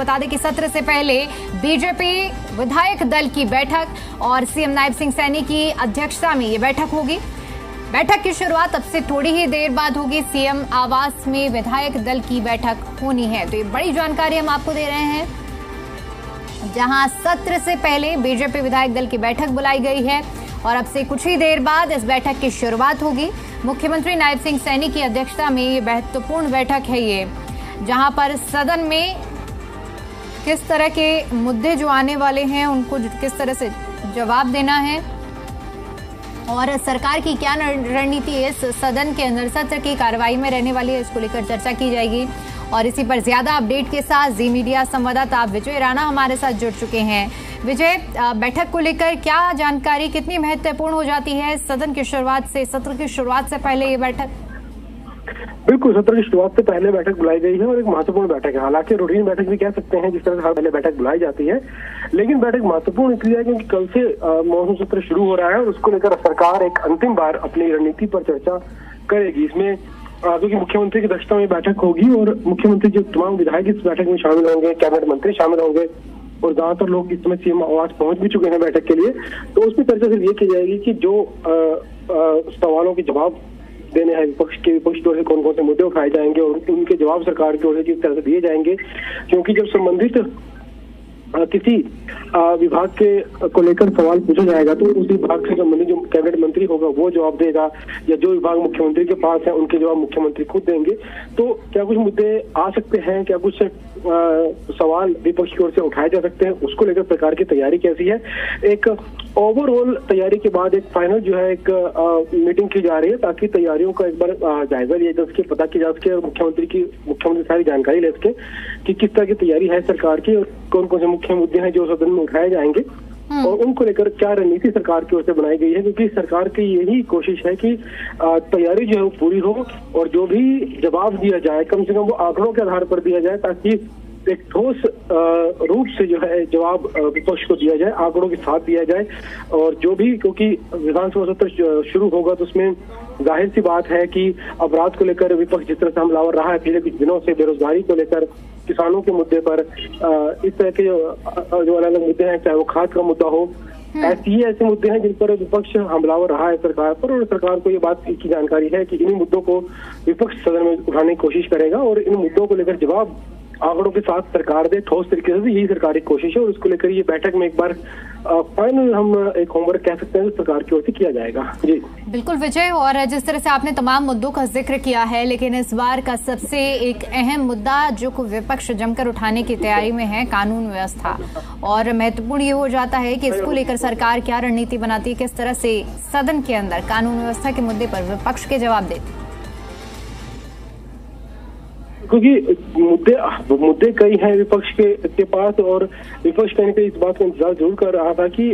बता दें कि सत्र से पहले बीजेपी विधायक दल की बैठक और सीएम नायब सिंह सैनी की अध्यक्षता में ये बैठक होगी। बैठक की शुरुआत अब से थोड़ी ही देर बाद होगी। सीएम आवास में विधायक दल की बैठक होनी है। तो ये बड़ी जानकारी हम आपको दे रहे हैं, जहां सत्र से पहले बीजेपी विधायक दल की बैठक बुलाई गई है और अब से कुछ ही देर बाद इस बैठक की शुरुआत होगी। मुख्यमंत्री नायब सिंह सैनी की अध्यक्षता में ये महत्वपूर्ण बैठक है, ये जहां पर सदन में किस तरह के मुद्दे जो आने वाले हैं उनको किस तरह से जवाब देना है और सरकार की क्या रणनीति इस सदन के अंदर सत्र की कार्रवाई में रहने वाली है, इसको लेकर चर्चा की जाएगी। और इसी पर ज्यादा अपडेट के साथ जी मीडिया संवाददाता विजय राणा हमारे साथ जुड़ चुके हैं। विजय, बैठक को लेकर क्या जानकारी, कितनी महत्वपूर्ण हो जाती है सदन की शुरुआत से, सत्र की शुरुआत से पहले ये बैठक? बिल्कुल, सत्र की शुरुआत से पहले बैठक बुलाई गई है और एक महत्वपूर्ण बैठक है। हालांकि रूटीन बैठक भी कह सकते हैं जिस तरह से हर पहले बैठक बुलाई जाती है, लेकिन बैठक महत्वपूर्ण इसलिए है क्योंकि कल से मॉनसून सत्र शुरू हो रहा है और उसको लेकर सरकार एक अंतिम बार अपनी रणनीति पर चर्चा करेगी। इसमें क्योंकि मुख्यमंत्री की अध्यक्षता में बैठक होगी और मुख्यमंत्री जो तमाम विधायक इस बैठक में शामिल होंगे, कैबिनेट मंत्री शामिल होंगे और ज्यादातर लोग इस समय सीएम आवास पहुंच भी चुके हैं बैठक के लिए। तो उसमें चर्चा सिर्फ ये की जाएगी कि जो सवालों के जवाब देने हैं विपक्ष की ओर से कौन कौन से मुद्दे उठाए जाएंगे और उनके जवाब सरकार की ओर से किस तरह से दिए जाएंगे। क्योंकि जब संबंधित किसी विभाग के को लेकर सवाल पूछा जाएगा तो उस विभाग से संबंधित जो कैबिनेट मंत्री होगा वो जवाब देगा, या जो विभाग मुख्यमंत्री के पास है उनके जवाब मुख्यमंत्री खुद देंगे। तो क्या कुछ मुद्दे आ सकते हैं, क्या कुछ सवाल विपक्ष की ओर से उठाए जा सकते हैं, उसको लेकर सरकार की तैयारी कैसी है। एक ओवरऑल तैयारी के बाद एक फाइनल जो है एक मीटिंग की जा रही है ताकि तैयारियों का एक बार जायजा लिया जा सके, पता किया जा सके और मुख्यमंत्री सारी जानकारी ले सके कि किस तरह की तैयारी है सरकार की और कौन कौन से मुख्य मुद्दे हैं जो सदन में उठाए जाएंगे और उनको लेकर क्या रणनीति सरकार की ओर से बनाई गई है। क्योंकि सरकार की यही कोशिश है कि तैयारी जो है वो पूरी हो और जो भी जवाब दिया जाए कम से कम वो आंकड़ों के आधार पर दिया जाए ताकि एक ठोस रूप से जो है जवाब विपक्ष को दिया जाए, आंकड़ों के साथ दिया जाए। और जो भी, क्योंकि विधानसभा सत्र शुरू होगा तो उसमें जाहिर सी बात है कि अपराध को लेकर विपक्ष जिस तरह से हमलावर रहा है पिछले कुछ दिनों से, बेरोजगारी को लेकर, किसानों के मुद्दे पर, इस तरह के जो अलग अलग मुद्दे हैं, चाहे वो खाद का मुद्दा हो, ऐसे मुद्दे हैं जिन पर विपक्ष हमलावर रहा है सरकार पर। और सरकार को ये बात की जानकारी है कि इन मुद्दों को विपक्ष सदन में उठाने की कोशिश करेगा और इन मुद्दों को लेकर जवाब आंकड़ों के साथ सरकार दे ठोस तरीके से। यही सरकार की कोशिश है और उसको लेकर ये बैठक में एक बार फाइनल हम एक होमवर्क कह सकते हैं जो सरकार की ओर से किया जाएगा। जी बिल्कुल विजय, और जिस तरह से आपने तमाम मुद्दों का जिक्र किया है, लेकिन इस बार का सबसे एक अहम मुद्दा जो विपक्ष जमकर उठाने की तैयारी में है, कानून व्यवस्था। और महत्वपूर्ण ये हो जाता है कि इसको लेकर सरकार क्या रणनीति बनाती है, किस तरह से सदन के अंदर कानून व्यवस्था के मुद्दे पर विपक्ष के जवाब देती है। क्योंकि मुद्दे कई हैं विपक्ष के पास और विपक्ष कहीं पे इस बात का इंतजार जरूर कर रहा था कि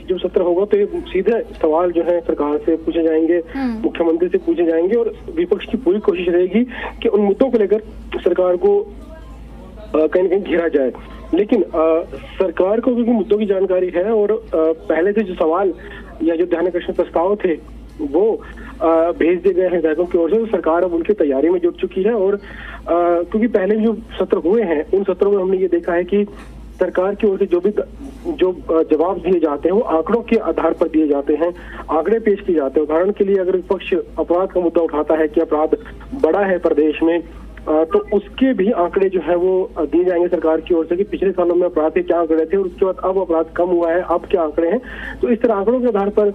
जब सत्र होगा तो ये सीधे सवाल जो है सरकार से पूछे जाएंगे, मुख्यमंत्री से पूछे जाएंगे और विपक्ष की पूरी कोशिश रहेगी कि उन मुद्दों को लेकर सरकार को कहीं न कहीं घेरा जाए। लेकिन सरकार को क्योंकि मुद्दों की जानकारी है और पहले से जो सवाल या जो ध्यानाकर्षण प्रस्ताव थे वो भेज दिए गए हैं विधायकों की ओर से, तो सरकार अब उनकी तैयारी में जुट चुकी है। और क्योंकि पहले जो सत्र हुए हैं उन सत्रों में हमने ये देखा है कि सरकार की ओर से जो जवाब दिए जाते हैं वो आंकड़ों के आधार पर दिए जाते हैं, आंकड़े पेश किए जाते हैं। उदाहरण के लिए अगर विपक्ष अपराध का मुद्दा उठाता है कि अपराध बढ़ा है प्रदेश में, तो उसके भी आंकड़े जो है वो दिए जाएंगे सरकार की ओर से कि पिछले सालों में अपराध के क्या आंकड़े थे और उसके बाद अब अपराध कम हुआ है, अब क्या आंकड़े हैं। तो इस तरह आंकड़ों के आधार पर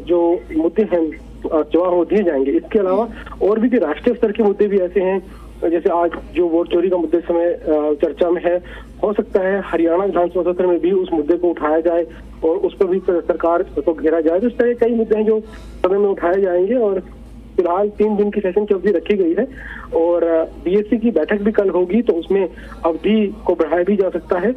जो मुद्दे हैं जवाब वो दिए जाएंगे। इसके अलावा और भी राष्ट्रीय स्तर के मुद्दे भी ऐसे हैं, जैसे आज जो वोट चोरी का मुद्दे समय चर्चा में है, हो सकता है हरियाणा विधानसभा सत्र में भी उस मुद्दे को उठाया जाए और उस पर भी सरकार को घेरा जाए। तो इस तरह कई मुद्दे हैं जो सदन में उठाए जाएंगे और फिलहाल 3 दिन की सेशन की अवधि रखी गई है और बीएससी की बैठक भी कल होगी तो उसमें अवधि को बढ़ाया भी जा सकता है।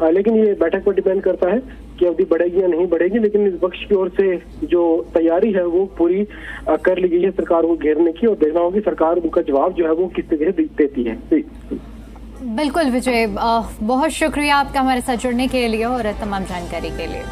लेकिन ये बैठक पर डिपेंड करता है कि अवधि बढ़ेगी या नहीं बढ़ेगी। लेकिन विपक्ष की ओर से जो तैयारी है वो पूरी कर ली गई है सरकार को घेरने की और देखना होगा कि सरकार उनका जवाब जो है वो किस तरह देती है। बिल्कुल विजय, बहुत शुक्रिया आपका हमारे साथ जुड़ने के लिए और तमाम जानकारी के लिए।